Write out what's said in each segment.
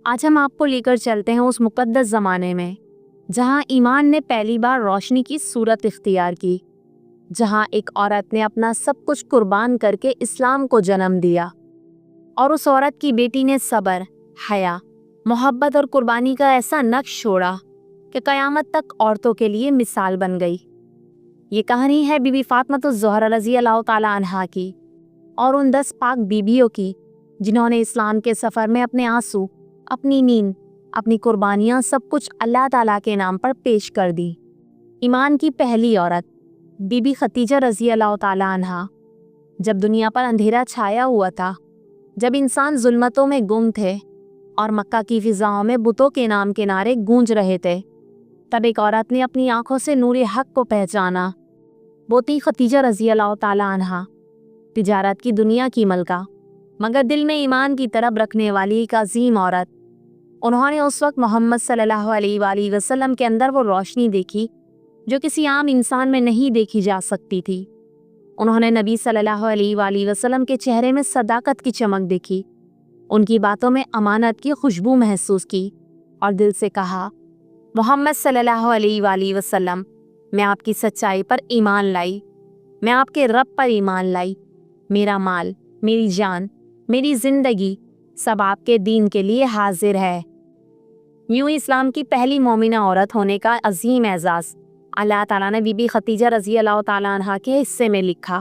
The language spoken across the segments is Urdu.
آج ہم آپ کو لے کر چلتے ہیں اس مقدس زمانے میں جہاں ایمان نے پہلی بار روشنی کی صورت اختیار کی، جہاں ایک عورت نے اپنا سب کچھ قربان کر کے اسلام کو جنم دیا، اور اس عورت کی بیٹی نے صبر، حیا، محبت اور قربانی کا ایسا نقش چھوڑا کہ قیامت تک عورتوں کے لیے مثال بن گئی۔ یہ کہانی ہے بی بی فاطمہ الزہرا رضی اللہ تعالی عنہا کی اور ان 10 پاک بیویوں کی جنہوں نے اسلام کے سفر میں اپنے آنسو، اپنی نیند، اپنی قربانیاں سب کچھ اللہ تعالیٰ کے نام پر پیش کر دی۔ ایمان کی پہلی عورت بی بی خدیجہ رضی اللہ تعالی عنہا، جب دنیا پر اندھیرا چھایا ہوا تھا، جب انسان ظلمتوں میں گم تھے اور مکہ کی فضاؤں میں بتوں کے نام کے نعرے گونج رہے تھے، تب ایک عورت نے اپنی آنکھوں سے نور حق کو پہچانا۔ وہ تھی خدیجہ رضی اللہ تعالی عنہا، تجارت کی دنیا کی ملکہ مگر دل میں ایمان کی طرف رکھنے والی ایک عظیم عورت۔ انہوں نے اس وقت محمد صلی اللہ علیہ وآلہ وسلم کے اندر وہ روشنی دیکھی جو کسی عام انسان میں نہیں دیکھی جا سکتی تھی۔ انہوں نے نبی صلی اللہ علیہ وآلہ وسلم کے چہرے میں صداقت کی چمک دیکھی، ان کی باتوں میں امانت کی خوشبو محسوس کی اور دل سے کہا، محمد صلی اللہ علیہ وآلہ وسلم، میں آپ کی سچائی پر ایمان لائی، میں آپ کے رب پر ایمان لائی، میرا مال، میری جان، میری زندگی سب آپ کے دین کے لیے حاضر ہے۔ یوں اسلام کی پہلی مومنہ عورت ہونے کا عظیم اعزاز اللہ تعالیٰ نے بی بی خدیجہ رضی اللہ تعالیٰ عنہا کے حصے میں لکھا۔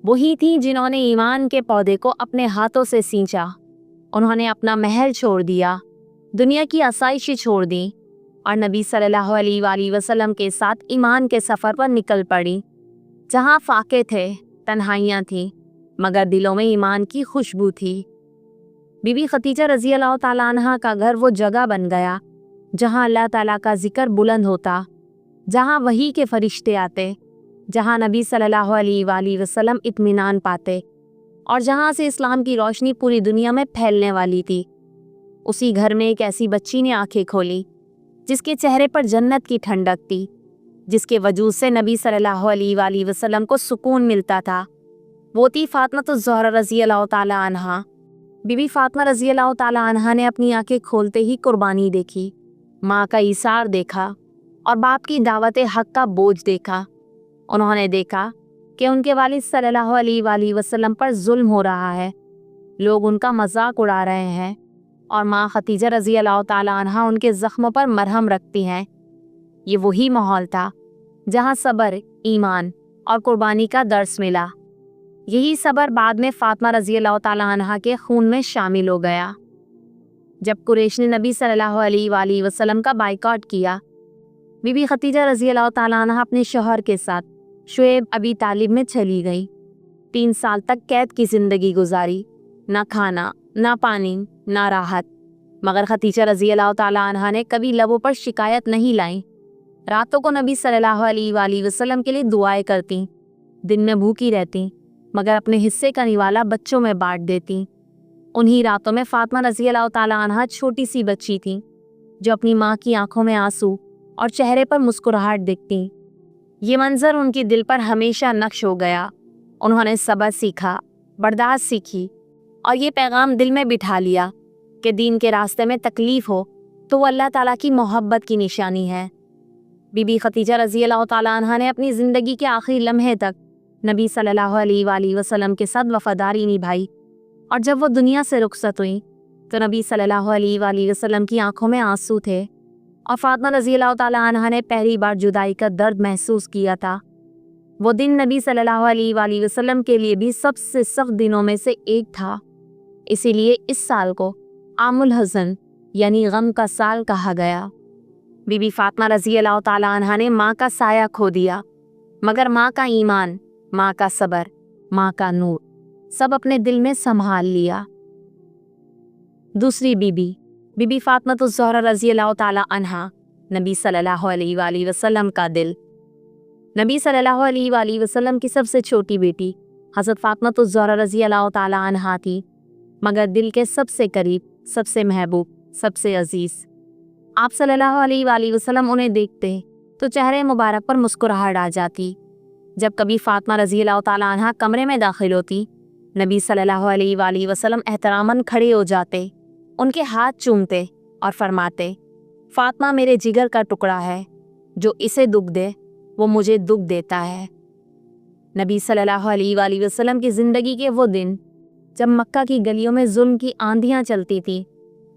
وہی تھیں جنہوں نے ایمان کے پودے کو اپنے ہاتھوں سے سینچا۔ انہوں نے اپنا محل چھوڑ دیا، دنیا کی آسائشیں چھوڑ دیں اور نبی صلی اللہ علیہ وآلہ وسلم کے ساتھ ایمان کے سفر پر نکل پڑی۔ جہاں فاقے تھے، تنہائیاں تھیں، مگر دلوں میں ایمان کی خوشبو تھی۔ بی بی خدیجہ رضی اللہ تعالیٰ عنہا کا گھر وہ جگہ بن گیا جہاں اللہ تعالیٰ کا ذکر بلند ہوتا، جہاں وحی کے فرشتے آتے، جہاں نبی صلی اللہ علیہ وآلہ وسلم اطمینان پاتے اور جہاں سے اسلام کی روشنی پوری دنیا میں پھیلنے والی تھی۔ اسی گھر میں ایک ایسی بچی نے آنکھیں کھولی جس کے چہرے پر جنت کی ٹھنڈک تھی، جس کے وجود سے نبی صلی اللہ علیہ وآلہ وسلم کو سکون ملتا تھا۔ وہ تھی فاطمہ الزہرا رضی اللہ تعالی عنہا۔ بی بی فاطمہ رضی اللہ تعالی عنہا نے اپنی آنکھیں کھولتے ہی قربانی دیکھی، ماں کا ایثار دیکھا اور باپ کی دعوت حق کا بوجھ دیکھا۔ انہوں نے دیکھا کہ ان کے والد صلی اللہ علیہ وآلہ وسلم پر ظلم ہو رہا ہے، لوگ ان کا مذاق اڑا رہے ہیں اور ماں خدیجہ رضی اللہ تعالی عنہا ان کے زخموں پر مرہم رکھتی ہیں۔ یہ وہی ماحول تھا جہاں صبر، ایمان اور قربانی کا درس ملا۔ یہی صبر بعد میں فاطمہ رضی اللہ تعالی عنہا کے خون میں شامل ہو گیا۔ جب قریش نے نبی صلی اللہ علیہ وآلہ وسلم کا بائیکاٹ کیا، بی بی خدیجہ رضی اللہ تعالی عنہا اپنے شوہر کے ساتھ شعیب ابی طالب میں چلی گئی۔ 3 سال تک قید کی زندگی گزاری، نہ کھانا، نہ پانی، نہ راحت، مگر خدیجہ رضی اللہ تعالی عنہا نے کبھی لبوں پر شکایت نہیں لائیں۔ راتوں کو نبی صلی اللہ علیہ وآلہ وسلم کے لیے دعائیں کرتیں، دن میں بھوکی رہتیں، مگر اپنے حصے کا نوالا بچوں میں بانٹ دیتی۔ انہی راتوں میں فاطمہ رضی اللہ تعالی عنہا چھوٹی سی بچی تھی جو اپنی ماں کی آنکھوں میں آنسو اور چہرے پر مسکراہٹ دیکھتی۔ یہ منظر ان کی دل پر ہمیشہ نقش ہو گیا۔ انہوں نے صبر سیکھا، برداشت سیکھی اور یہ پیغام دل میں بٹھا لیا کہ دین کے راستے میں تکلیف ہو تو وہ اللہ تعالیٰ کی محبت کی نشانی ہے۔ بی بی خدیجہ رضی اللہ تعالی عنہا نے اپنی زندگی کے آخری لمحے تک نبی صلی اللہ علیہ وآلہ وسلم کے ساتھ وفاداری نبھائی، اور جب وہ دنیا سے رخصت ہوئی تو نبی صلی اللہ علیہ وآلہ وسلم کی آنکھوں میں آنسو تھے، اور فاطمہ رضی اللہ تعالی عنہا نے پہلی بار جدائی کا درد محسوس کیا تھا۔ وہ دن نبی صلی اللہ علیہ وآلہ وسلم کے لیے بھی سب سے سخت دنوں میں سے ایک تھا۔ اسی لیے اس سال کو عام الحزن یعنی غم کا سال کہا گیا۔ بی بی فاطمہ رضی اللہ تعالی عنہا نے ماں کا سایہ کھو دیا، مگر ماں کا ایمان، ماں کا صبر، ماں کا نور سب اپنے دل میں سنبھال لیا۔ دوسری بی بی فاطمہ الزہرا رضی اللہ تعالی عنہا، نبی صلی اللہ علیہ وآلہ وسلم کا دل۔ نبی صلی اللہ علیہ وآلہ وسلم کی سب سے چھوٹی بیٹی حضرت فاطمہ الزہرا رضی اللہ تعالی عنہا تھی، مگر دل کے سب سے قریب، سب سے محبوب، سب سے عزیز۔ آپ صلی اللہ علیہ وآلہ وسلم انہیں دیکھتے تو چہرے مبارک پر مسکراہٹ آ جاتی۔ جب کبھی فاطمہ رضی اللہ تعالی عنہا کمرے میں داخل ہوتی، نبی صلی اللہ علیہ وآلہ وسلم احتراماً کھڑے ہو جاتے ان کے ہاتھ چومتے اور فرماتے، فاطمہ میرے جگر کا ٹکڑا ہے، جو اسے دکھ دے وہ مجھے دکھ دیتا ہے۔ نبی صلی اللہ علیہ وآلہ وسلم کی زندگی کے وہ دن جب مکہ کی گلیوں میں ظلم کی آندھیاں چلتی تھیں،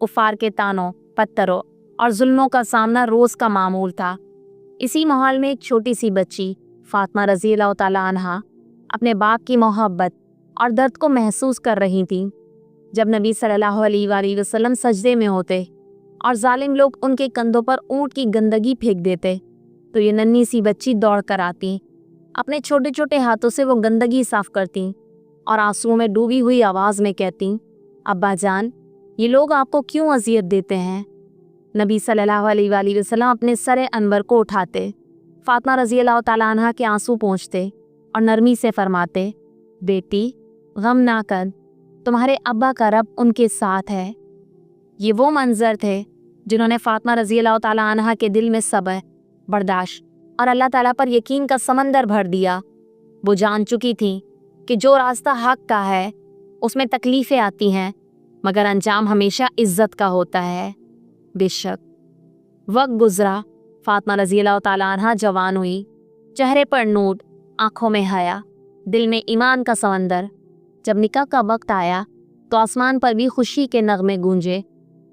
کفار کے تانوں، پتھروں اور ظلموں کا سامنا روز کا معمول تھا، اسی ماحول میں ایک چھوٹی سی بچی فاطمہ رضی اللہ تعالیٰ عنہا اپنے باپ کی محبت اور درد کو محسوس کر رہی تھیں۔ جب نبی صلی اللہ علیہ وآلہ وسلم سجدے میں ہوتے اور ظالم لوگ ان کے کندھوں پر اونٹ کی گندگی پھینک دیتے تو یہ ننھی سی بچی دوڑ کر آتی، اپنے چھوٹے چھوٹے ہاتھوں سے وہ گندگی صاف کرتی اور آنسوؤں میں ڈوبی ہوئی آواز میں کہتی، ابا جان، یہ لوگ آپ کو کیوں اذیت دیتے ہیں؟ نبی صلی اللہ علیہ وآلہ وسلم اپنے سر انور کو اٹھاتے، فاطمہ رضی اللہ تعالیٰ عنہ کے آنسو پونچھتے اور نرمی سے فرماتے، بیٹی غم نہ کر، تمہارے ابا کا رب ان کے ساتھ ہے۔ یہ وہ منظر تھے جنہوں نے فاطمہ رضی اللہ تعالیٰ عنہ کے دل میں صبر، برداشت اور اللہ تعالیٰ پر یقین کا سمندر بھر دیا۔ وہ جان چکی تھیں کہ جو راستہ حق کا ہے اس میں تکلیفیں آتی ہیں، مگر انجام ہمیشہ عزت کا ہوتا ہے۔ بے شک وقت گزرا، فاطمہ رضی اللہ تعالیٰ عنہ جوان ہوئی، چہرے پر نور، آنکھوں میں حیا، دل میں ایمان کا سمندر۔ جب نکاح کا وقت آیا تو آسمان پر بھی خوشی کے نغمے گونجے،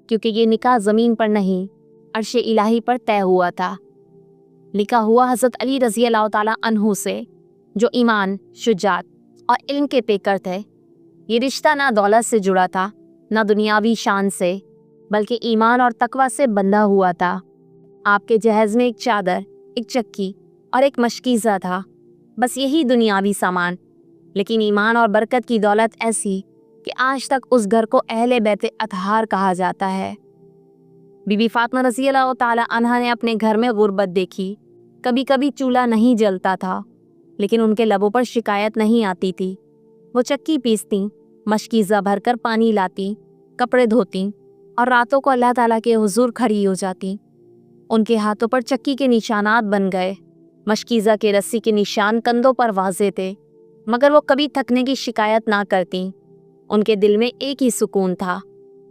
کیونکہ یہ نکاح زمین پر نہیں، عرش الہی پر طے ہوا تھا۔ نکاح ہوا حضرت علی رضی اللہ تعالیٰ عنہ سے، جو ایمان، شجاعت اور علم کے پیکر تھے۔ یہ رشتہ نہ دولت سے جڑا تھا، نہ دنیاوی شان سے، بلکہ ایمان اور تقویٰ سے بندھا ہوا تھا۔ آپ کے جہیز میں ایک چادر، ایک چکی اور ایک مشکیزہ تھا، بس یہی دنیاوی سامان، لیکن ایمان اور برکت کی دولت ایسی کہ آج تک اس گھر کو اہل بیت اطہار کہا جاتا ہے۔ بی بی فاطمہ رضی اللہ تعالی عنہا نے اپنے گھر میں غربت دیکھی، کبھی کبھی چولہا نہیں جلتا تھا، لیکن ان کے لبوں پر شکایت نہیں آتی تھی۔ وہ چکی پیستیں، مشکیزہ بھر کر پانی لاتی، کپڑے دھوتی اور راتوں کو اللہ تعالیٰ کے حضور کھڑی ہو جاتی۔ ان کے ہاتھوں پر چکی کے نشانات بن گئے، مشکیزہ کے رسی کے نشان کندھوں پر واضح تھے، مگر وہ کبھی تھکنے کی شکایت نہ کرتیں۔ ان کے دل میں ایک ہی سکون تھا،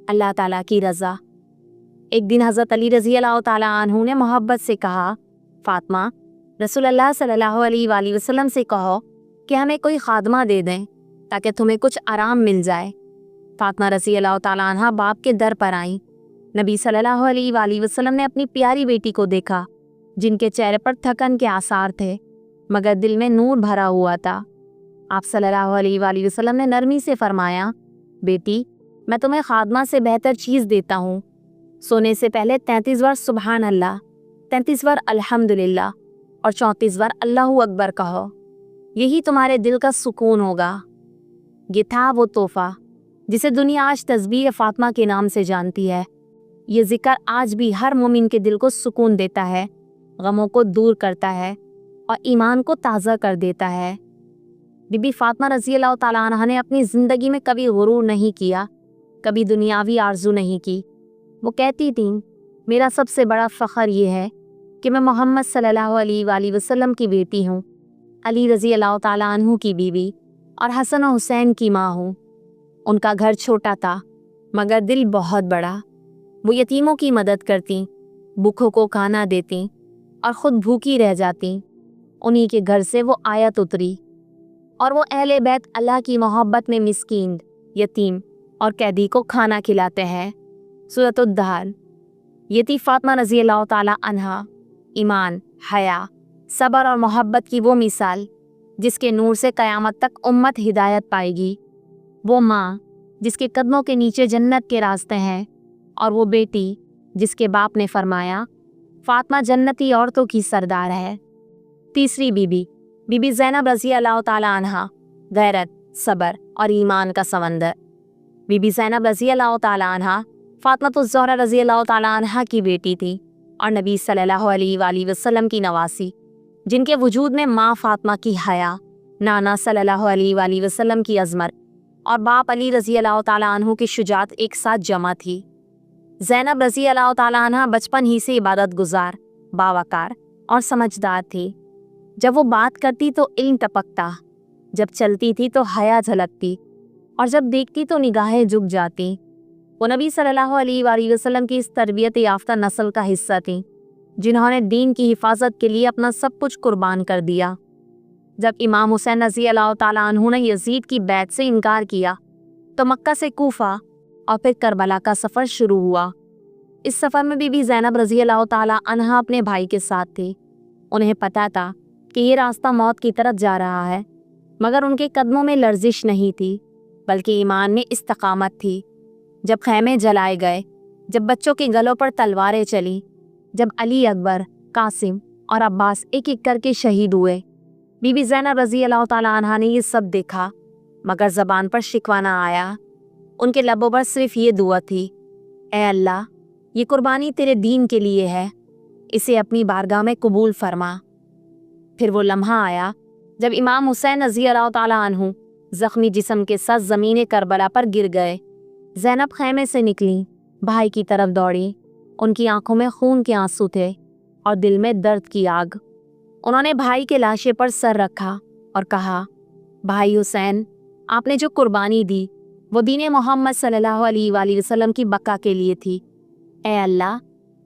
اللہ تعالیٰ کی رضا۔ ایک دن حضرت علی رضی اللہ تعالیٰ عنہ نے محبت سے کہا، فاطمہ، رسول اللہ صلی اللہ علیہ وآلہ وسلم سے کہو کہ ہمیں کوئی خادمہ دے دیں تاکہ تمہیں کچھ آرام مل جائے۔ فاطمہ رضی اللہ تعالیٰ عنہ باپ کے در پر آئیں۔ نبی صلی اللہ علیہ وآلہ وسلم نے اپنی پیاری بیٹی کو دیکھا، جن کے چہرے پر تھکن کے آثار تھے، مگر دل میں نور بھرا ہوا تھا۔ آپ صلی اللہ علیہ وآلہ وسلم نے نرمی سے فرمایا، بیٹی، میں تمہیں خادمہ سے بہتر چیز دیتا ہوں۔ سونے سے پہلے 33 بار سبحان اللہ، 33 بار الحمدللہ اور 34 بار اللہ اکبر کہو، یہی تمہارے دل کا سکون ہوگا۔ یہ تھا وہ تحفہ جسے دنیا آج تسبیح فاطمہ کے نام سے جانتی ہے۔ یہ ذکر آج بھی ہر مومن کے دل کو سکون دیتا ہے، غموں کو دور کرتا ہے اور ایمان کو تازہ کر دیتا ہے۔ بی بی فاطمہ رضی اللہ تعالیٰ عنہ نے اپنی زندگی میں کبھی غرور نہیں کیا، کبھی دنیاوی آرزو نہیں کی۔ وہ کہتی تھیں، میرا سب سے بڑا فخر یہ ہے کہ میں محمد صلی اللہ علیہ وآلہ وسلم کی بیٹی ہوں، علی رضی اللہ تعالیٰ عنہ کی بیوی اور حسن و حسین کی ماں ہوں۔ ان کا گھر چھوٹا تھا مگر دل بہت بڑا۔ وہ یتیموں کی مدد کرتیں، بھوکھوں کو کھانا دیتیں اور خود بھوکی رہ جاتیں۔ انہی کے گھر سے وہ آیت اتری اور وہ اہل بیت اللہ کی محبت میں مسکین، یتیم اور قیدی کو کھانا کھلاتے ہیں۔ سورۃ الدہر۔ یہ تھی فاطمہ رضی اللہ تعالی عنہا، ایمان، حیا، صبر اور محبت کی وہ مثال جس کے نور سے قیامت تک امت ہدایت پائے گی۔ وہ ماں جس کے قدموں کے نیچے جنت کے راستے ہیں، اور وہ بیٹی جس کے باپ نے فرمایا، فاطمہ جنتی عورتوں کی سردار ہے۔ تیسری بی بی زینب رضی اللہ تعالی عنہا، غیرت، صبر اور ایمان کا سمندر۔ بی بی زینب رضی اللہ تعالی عنہا فاطمہ الزہرا رضی اللہ تعالی عنہا کی بیٹی تھی اور نبی صلی اللہ علیہ وآلہ وسلم کی نواسی، جن کے وجود میں ماں فاطمہ کی حیا، نانا صلی اللہ علیہ وآلہ وسلم کی عظمت اور باپ علی رضی اللہ تعالیٰ عنہ کی شجاعت ایک ساتھ جمع تھی۔ زینب رضی اللہ تعالیٰ عنہ بچپن ہی سے عبادت گزار، باوقار اور سمجھدار تھی۔ جب وہ بات کرتی تو علم ٹپکتا، جب چلتی تھی تو حیا جھلکتی اور جب دیکھتی تو نگاہیں جھک جاتی۔ وہ نبی صلی اللہ علیہ وآلہ وسلم کی اس تربیت یافتہ نسل کا حصہ تھیں جنہوں نے دین کی حفاظت کے لیے اپنا سب کچھ قربان کر دیا۔ جب امام حسین رضی اللہ تعالیٰ عنہ نے یزید کی بیعت سے انکار کیا تو مکہ سے کوفہ اور پھر کربلا کا سفر شروع ہوا۔ اس سفر میں بی بی زینب رضی اللہ تعالیٰ عنہ اپنے بھائی کے ساتھ تھی۔ انہیں پتہ تھا کہ یہ راستہ موت کی طرف جا رہا ہے، مگر ان کے قدموں میں لرزش نہیں تھی بلکہ ایمان میں استقامت تھی۔ جب خیمے جلائے گئے، جب بچوں کے گلوں پر تلواریں چلی، جب علی اکبر، قاسم اور عباس ایک ایک کر کے شہید ہوئے، بی بی زینب رضی اللہ تعالیٰ عنہ نے یہ سب دیکھا مگر زبان پر شکوہ نہ آیا۔ ان کے لبوں پر صرف یہ دعا تھی، اے اللہ، یہ قربانی تیرے دین کے لیے ہے، اسے اپنی بارگاہ میں قبول فرما۔ پھر وہ لمحہ آیا جب امام حسین رضی اللہ تعالیٰ عنہ زخمی جسم کے ساتھ زمین کربلا پر گر گئے۔ زینب خیمے سے نکلی، بھائی کی طرف دوڑی۔ ان کی آنکھوں میں خون کے آنسو تھے اور دل میں درد کی آگ۔ انہوں نے بھائی کے لاشے پر سر رکھا اور کہا، بھائی حسین، آپ نے جو قربانی دی وہ دین محمد صلی اللہ علیہ وآلہ وسلم کی بقا کے لیے تھی۔ اے اللہ،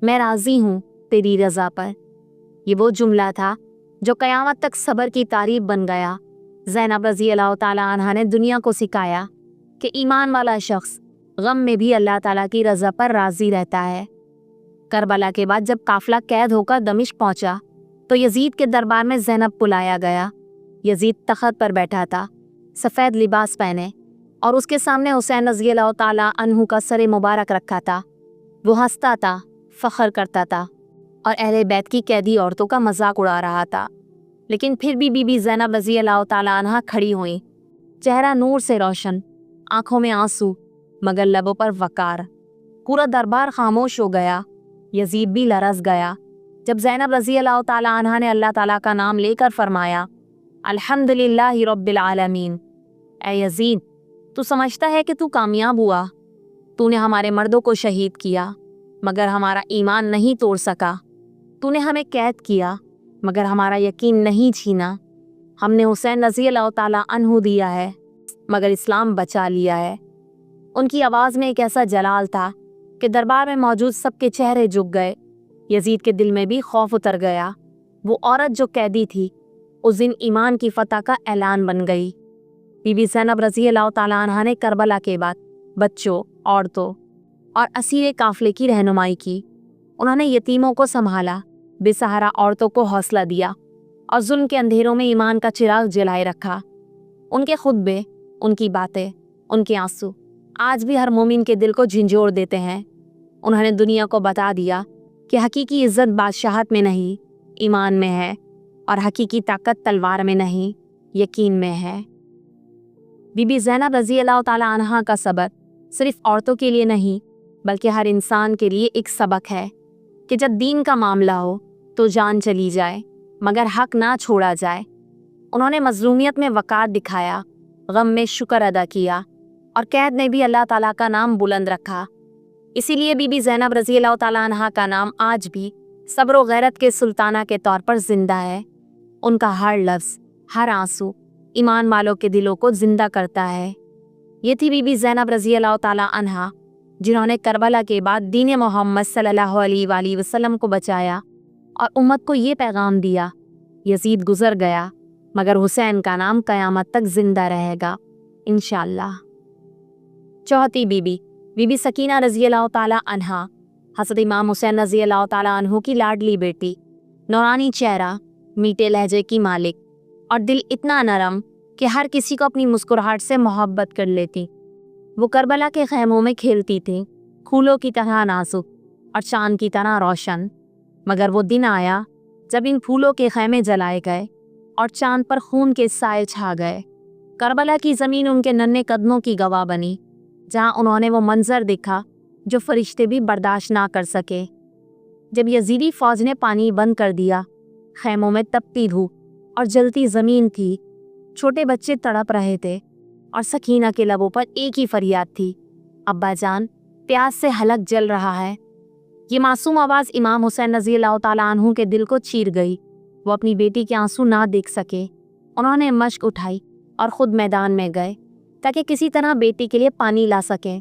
میں راضی ہوں تیری رضا پر۔ یہ وہ جملہ تھا جو قیامت تک صبر کی تعریف بن گیا۔ زینب رضی اللہ تعالیٰ عنہ نے دنیا کو سکھایا کہ ایمان والا شخص غم میں بھی اللہ تعالیٰ کی رضا پر راضی رہتا ہے۔ کربلا کے بعد جب قافلہ قید ہو کر دمشق پہنچا تو یزید کے دربار میں زینب کو لایا گیا۔ یزید تخت پر بیٹھا تھا، سفید لباس پہنے، اور اس کے سامنے حسین رضی اللہ تعالیٰ عنہ کا سر مبارک رکھا تھا۔ وہ ہنستا تھا، فخر کرتا تھا اور اہل بیت کی قیدی عورتوں کا مذاق اڑا رہا تھا۔ لیکن پھر بھی بی بی زینب رضی اللہ تعالیٰ عنہ کھڑی ہوئیں، چہرہ نور سے روشن، آنکھوں میں آنسو مگر لبوں پر وقار۔ پورا دربار خاموش ہو گیا، یزید بھی لرز گیا جب زینب رضی اللہ تعالیٰ عنہ نے اللہ تعالیٰ کا نام لے کر فرمایا، الحمدللہ رب العالمین۔ اے یزید، تو سمجھتا ہے کہ تو کامیاب ہوا؟ تو نے ہمارے مردوں کو شہید کیا مگر ہمارا ایمان نہیں توڑ سکا۔ تو نے ہمیں قید کیا مگر ہمارا یقین نہیں چھینا۔ ہم نے حسین رضی اللہ تعالیٰ عنہ دیا ہے مگر اسلام بچا لیا ہے۔ ان کی آواز میں ایک ایسا جلال تھا کہ دربار میں موجود سب کے چہرے جھک گئے۔ یزید کے دل میں بھی خوف اتر گیا۔ وہ عورت جو قیدی تھی اس دن ایمان کی فتح کا اعلان بن گئی۔ بی بی زینب رضی اللہ تعالیٰ عنہ نے کربلا کے بعد بچوں، عورتوں اور اسیر قافلے کی رہنمائی کی۔ انہوں نے یتیموں کو سنبھالا، بے سہارا عورتوں کو حوصلہ دیا اور ظلم کے اندھیروں میں ایمان کا چراغ جلائے رکھا۔ ان کے خطبے، ان کی باتیں، ان کے آنسو آج بھی ہر مومن کے دل کو جھنجھوڑ دیتے ہیں۔ انہوں نے دنیا کو بتا دیا کہ حقیقی عزت بادشاہت میں نہیں، ایمان میں ہے، اور حقیقی طاقت تلوار میں نہیں، یقین میں ہے۔ بی بی زینب رضی اللہ تعالیٰ عنہ کا صبر صرف عورتوں کے لیے نہیں بلکہ ہر انسان کے لیے ایک سبق ہے کہ جب دین کا معاملہ ہو تو جان چلی جائے مگر حق نہ چھوڑا جائے۔ انہوں نے مظلومیت میں وقار دکھایا، غم میں شکر ادا کیا، اور قید میں بھی اللہ تعالیٰ کا نام بلند رکھا۔ اسی لیے بی بی زینب رضی اللہ تعالیٰ عنہ کا نام آج بھی صبر و غیرت کے سلطانہ کے طور پر زندہ ہے۔ ان کا ہر لفظ، ہر آنسو ایمان والوں کے دلوں کو زندہ کرتا ہے۔ یہ تھی بی بی زینب رضی اللہ تعالیٰ عنہ جنہوں نے کربلا کے بعد دین محمد صلی اللہ علیہ وآلہ وسلم کو بچایا اور امت کو یہ پیغام دیا، یزید گزر گیا مگر حسین کا نام قیامت تک زندہ رہے گا انشاءاللہ۔ چوتھی بی بی سکینہ رضی اللہ تعالیٰ عنہ حضرت امام حسین رضی اللہ تعالیٰ عنہ کی لاڈلی بیٹی، نورانی چہرہ، میٹھے لہجے کی مالک اور دل اتنا نرم کہ ہر کسی کو اپنی مسکراہٹ سے محبت کر لیتی۔ وہ کربلا کے خیموں میں کھیلتی تھیں، پھولوں کی طرح نازک اور چاند کی طرح روشن، مگر وہ دن آیا جب ان پھولوں کے خیمے جلائے گئے اور چاند پر خون کے سائے چھا گئے۔ کربلا کی زمین ان کے ننھے قدموں کی گواہ بنی، جہاں انہوں نے وہ منظر دیکھا جو فرشتے بھی برداشت نہ کر سکے۔ جب یزیدی فوج نے پانی بند کر دیا، خیموں میں تپتی دھوپ اور جلتی زمین تھی، چھوٹے بچے تڑپ رہے تھے اور سکینہ کے لبوں پر ایک ہی فریاد تھی، ابا جان، پیاس سے حلق جل رہا ہے۔ یہ معصوم آواز امام حسین رضی اللہ تعالیٰ عنہ کے دل کو چیر گئی۔ وہ اپنی بیٹی کے آنسو نہ دیکھ سکے۔ انہوں نے مشک اٹھائی اور خود میدان میں گئے تاکہ کسی طرح بیٹی کے لیے پانی لا سکیں۔